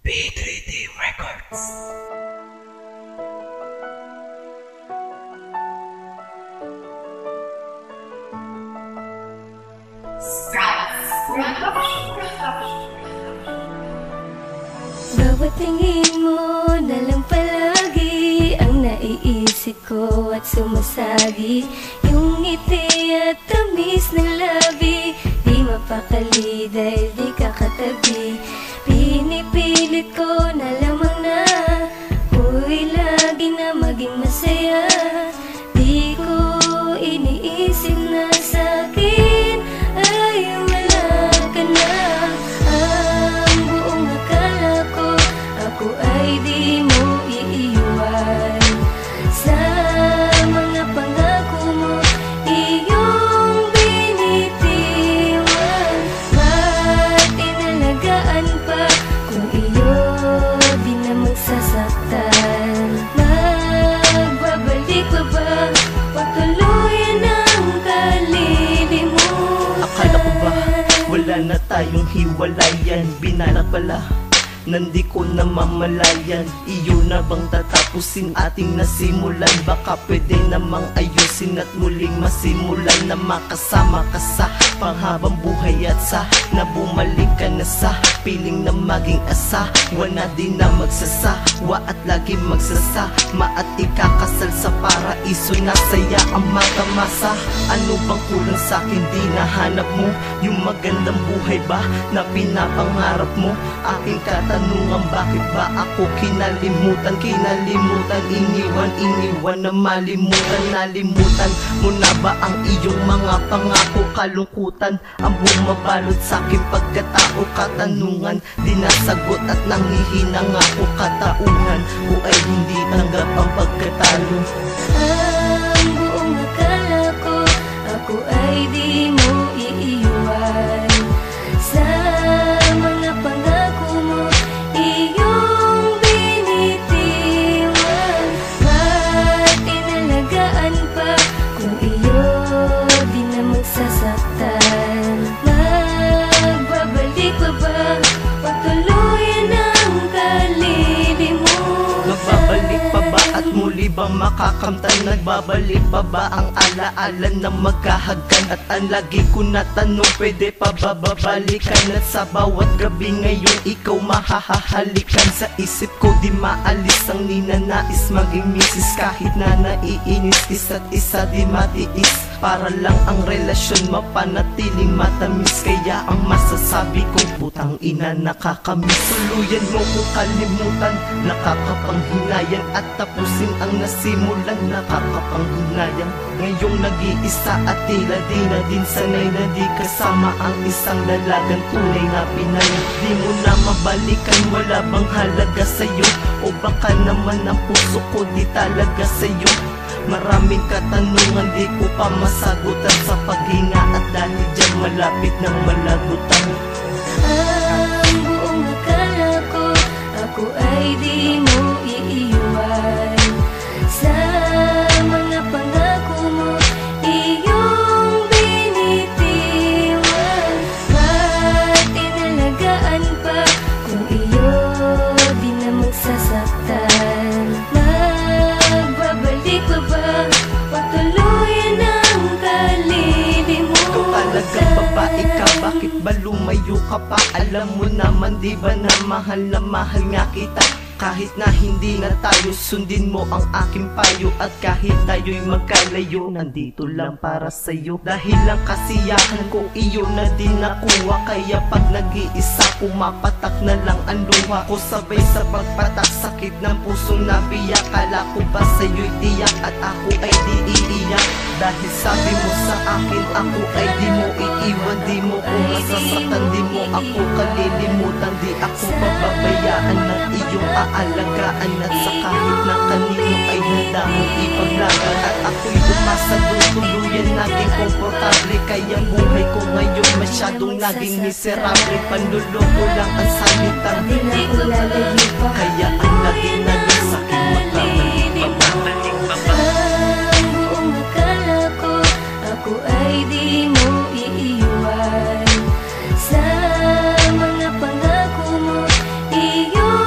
B3D Records. Bawat tingin mo na lang palagi ang naiisip ko at sumasagi. Yung ngiti at tamis ng labi, di mapakali dahil di kakatabi. Pinipilit ko na lamang na uy lagi na maging masaya. Di ko iniisip na sa'kin ay wala ka na. Ang buong akala ko ako ay di mo iiwan. Sa mga pangako mo iyong binitiwan. Ba't inalagaan pa kung iyo di na magsasaktan? Magbabalik pa ba pagtuluyan ang kalilimutan? Akala ko ba wala na tayong hiwalayan? Binalak pala nandi ko na mamalayan. Iyo na bang tatapusin ating nasimulan? Baka pwede namang ayusin at muling masimulan na makasama ka sa panghabang buhay at sa na bumalik ka na sa piling na maging asawa na di na magsasawa at lagi magsasama at ikakasal sa paraiso na saya ang matamasa. Ano bang kulang sa'kin di nahanap mo? Yung magandang buhay ba na pinapangarap mo? Aking katanungan, bakit ba ako kinalimutan? Kinalimutan, iniwan na malimutan. Nalimutan mo na ba ang iyong mga pangako? Kalungkutan ang bumabalot sa'king pagkatao. Katanungan, di nasagot at nangihinang ako. Katauhan ko ay hindi tanggap ang pagkatalo. Ang buong akala ko ako ay di mo iiwan. Sa mga pangako mo iyong binitiwan. Ba't inalagaan pa kung iyo di na magsasaktan? Magbabalik pa ba pagtuluyan ang kalilimutan? Magbabalik pa ba at muli bang makakamtan? Nagbabalik pa ba ang alaala na magkahagan? At ang lagi ko na tanong, pwede pa ba babalikan? At sa bawat gabi ngayon ikaw mahahalikan. Sa isip ko di maalis ang ninanais maging misis. Kahit na naiinis isa't isa di matiis, para lang ang relasyon mapanatiling matamis. Kaya ang masasabi ko, putang ina nakakamiss. Tuluyan mo ko kalimutan, nakakapanghinayang at tapusin ang nasimulan. Nakakapanghinayang ngayong nag-iisa at tila di na din sanay na di kasama ang isang dalagang tunay na Pinay. Di mo na mabalikan, wala bang halaga sa'yo? O baka naman ang puso ko di talaga sa'yo? Maraming katanungan di ko pa masagutan sa paghinga at dahil dyan malapit ng malagutan. Ang buong akala ko ako ay di mo iiwan. Sa mga pangako mo iyong binitiwan. Ba't inalagaan pa kung iyo di na magsasaktan? Magbabalik pa ba pagtuluyan ang kalilimutan? Ikaw talagang babae ka, bakit ba lumayo ka pa? Alam mo naman di ba na mahal nga kita? Kahit na hindi na tayo, sundin mo ang aking payo. At kahit tayo'y magkalayo, nandito lang para sa'yo. Dahil lang kasiyahan ko iyo na din nakuha. Kaya pag nag-iisa, pumapatak na lang ang luha ko. Sabay sa pagpatak, sakit ng pusong nabiyak. Kala ko ba sa'yo'y tiyak at ako ay di iiyak? Dahil sabi mo sa akin, ako ay di mo iiwan. Di mo ko masasaktan, di mo ako kalilimutan. Di ako pababayaan ng iyong aalagaan. At sa kahit na kanino ay handa mong ipaglaban. At ako'y umasa doon tuluyan naging komportable. Kaya buhay ko ngayon masyadong naging miserable. Panluloko lang ang salitan, Di ko lalagyan pa. kaya ang naging nalasakit magkabalik pa ba? Ang buong akala ko ako ay di mo iiwan. Sa mga pangako mo iyong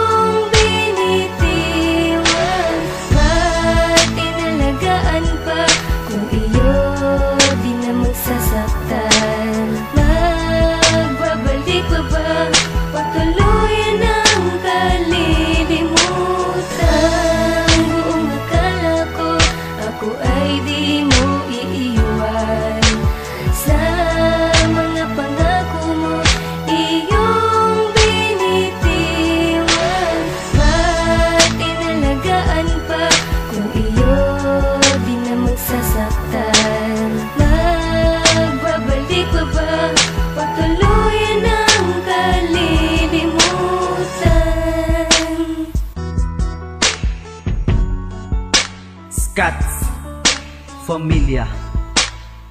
pamilya,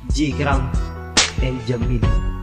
G. Crown and Jamil.